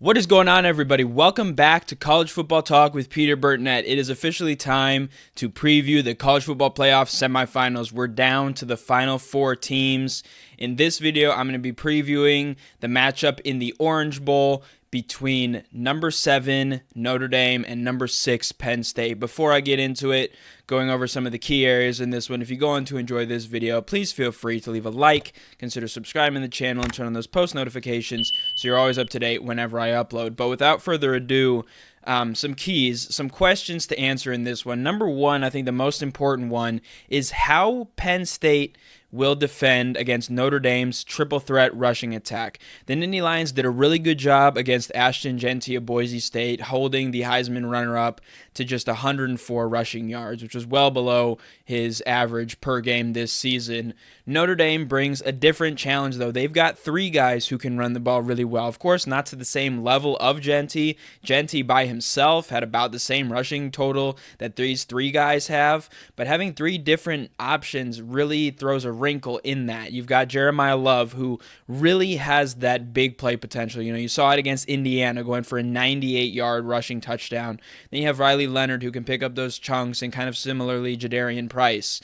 What is going on, everybody? Welcome back to College Football Talk with Peter Burtnett. It is officially time to preview the College Football Playoff semifinals. We're down to the final four teams. In this video, I'm going to be previewing the matchup in the Orange Bowl between number 7 Notre Dame and number 6 Penn State. Before I get into it, going over some of the key areas in this one, if you go on to enjoy this video, please feel free to leave a like, consider subscribing to the channel, and turn on those post notifications so you're always up to date whenever I upload. But without further ado, some keys, some questions to answer in this one. Number one, I think the most important one, is how Penn State will defend against Notre Dame's triple threat rushing attack. The Nittany Lions did a really good job against Ashton Jeanty of Boise State, holding the Heisman runner-up to just 104 rushing yards, which was well below his average per game this season. Notre Dame brings a different challenge, though. They've got three guys who can run the ball really well. Of course, not to the same level of Jeanty. Jeanty by himself had about the same rushing total that these three guys have, but having three different options really throws a wrinkle in that. You've got Jeremiah Love, who really has that big play potential. You saw it against Indiana, going for a 98-yard rushing touchdown. Then you have Riley Leonard, who can pick up those chunks, and kind of similarly Jadarian Price.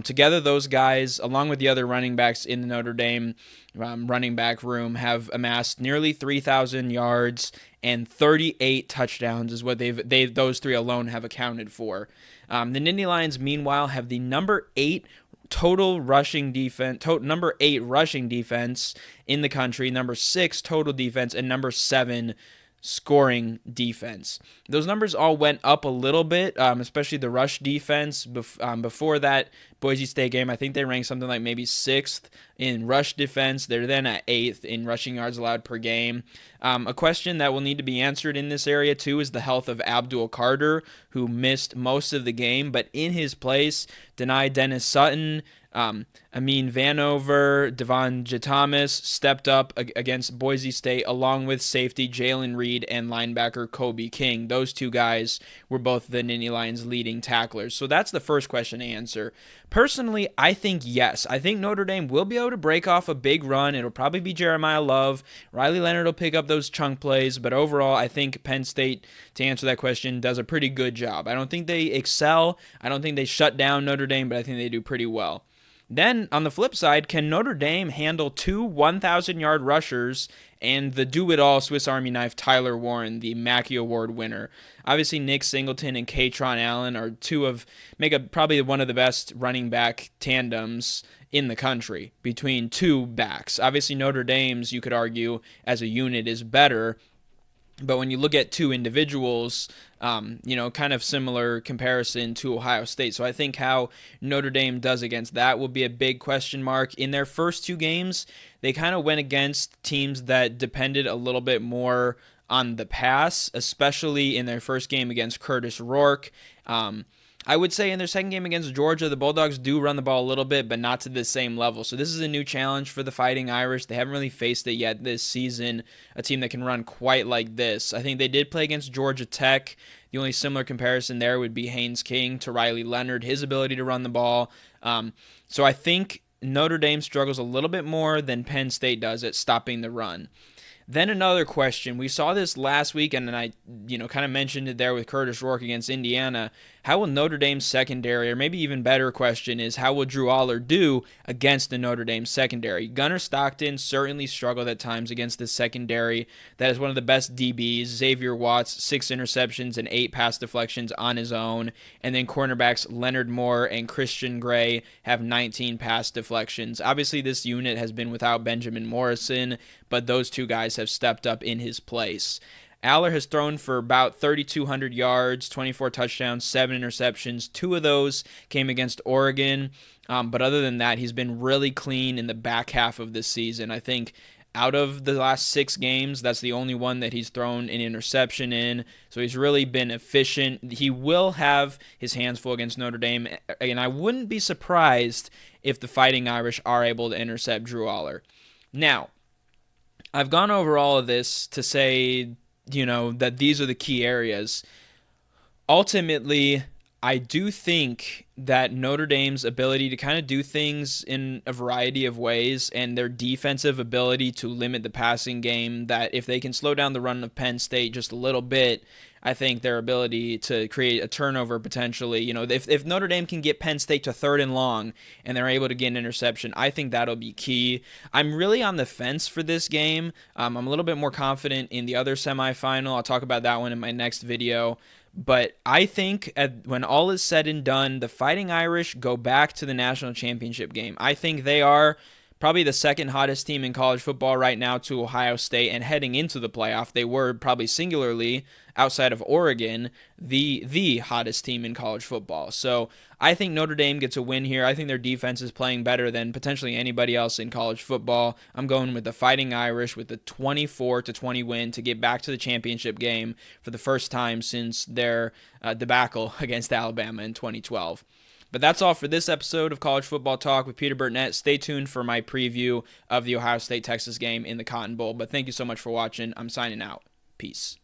Together, those guys, along with the other running backs in the Notre Dame running back room, have amassed nearly 3,000 yards and 38 touchdowns is what those three alone have accounted for. The Nittany Lions, meanwhile, have the number 8 rushing defense in the country, number 6 total defense, and number 7 scoring defense. Those numbers all went up a little bit, especially the rush defense. Before that Boise State game, I think they ranked something like maybe 6th in rush defense. They're then at 8th in rushing yards allowed per game. A question that will need to be answered in this area too is the health of Abdul Carter, who missed most of the game, but in his place, Dennis Sutton, Amin Vanover, Devon Thomas stepped up against Boise State, along with safety Jalen Reed and linebacker Kobe King. Those two guys were both the Nittany Lions' leading tacklers. So that's the first question to answer. Personally, I think yes. I think Notre Dame will be able to break off a big run. It'll probably be Jeremiah Love. Riley Leonard will pick up those chunk plays, but overall, I think Penn State, to answer that question, does a pretty good job. I don't think they excel. I don't think they shut down Notre Dame, but I think they do pretty well. Then, on the flip side, can Notre Dame handle 2 1,000-yard rushers and the do-it-all Swiss Army knife Tyler Warren, the Mackey Award winner? Obviously, Nick Singleton and Kaytron Allen are make up probably one of the best running back tandems in the country between two backs. Obviously, Notre Dame's, you could argue, as a unit is better. But when you look at two individuals, kind of similar comparison to Ohio State. So I think how Notre Dame does against that will be a big question mark. In their first two games, they kind of went against teams that depended a little bit more on the pass, especially in their first game against Curtis Rourke. I would say in their second game against Georgia, the Bulldogs do run the ball a little bit, but not to the same level. So this is a new challenge for the Fighting Irish. They haven't really faced it yet this season, a team that can run quite like this. I think they did play against Georgia Tech. The only similar comparison there would be Haynes King to Riley Leonard, his ability to run the ball. So I think Notre Dame struggles a little bit more than Penn State does at stopping the run. Then another question. We saw this last week, and I kind of mentioned it there with Curtis Rourke against Indiana. How will Notre Dame's secondary, or maybe even better question is, how will Drew Aller do against the Notre Dame secondary? Gunnar Stockton certainly struggled at times against the secondary. That is one of the best DBs. Xavier Watts, 6 interceptions and 8 pass deflections on his own. And then cornerbacks Leonard Moore and Christian Gray have 19 pass deflections. Obviously, this unit has been without Benjamin Morrison, but those two guys have stepped up in his place. Aller has thrown for about 3,200 yards, 24 touchdowns, 7 interceptions. 2 of those came against Oregon. But other than that, he's been really clean in the back half of this season. I think out of the last 6 games, that's the only one that he's thrown an interception in. So he's really been efficient. He will have his hands full against Notre Dame. And I wouldn't be surprised if the Fighting Irish are able to intercept Drew Aller. Now, I've gone over all of this to say, that these are the key areas. Ultimately, I do think that Notre Dame's ability to kind of do things in a variety of ways and their defensive ability to limit the passing game, that if they can slow down the run of Penn State just a little bit, I think their ability to create a turnover potentially, if Notre Dame can get Penn State to 3rd and long and they're able to get an interception, I think that'll be key. I'm really on the fence for this game. I'm a little bit more confident in the other semifinal. I'll talk about that one in my next video. But I think when all is said and done, the Fighting Irish go back to the national championship game. I think they are probably the second hottest team in college football right now to Ohio State, and heading into the playoff, they were probably singularly, outside of Oregon, the hottest team in college football. So I think Notre Dame gets a win here. I think their defense is playing better than potentially anybody else in college football. I'm going with the Fighting Irish with the 24-20 win to get back to the championship game for the first time since their debacle against Alabama in 2012. But that's all for this episode of College Football Talk with Peter Burnett. Stay tuned for my preview of the Ohio State-Texas game in the Cotton Bowl. But thank you so much for watching. I'm signing out. Peace.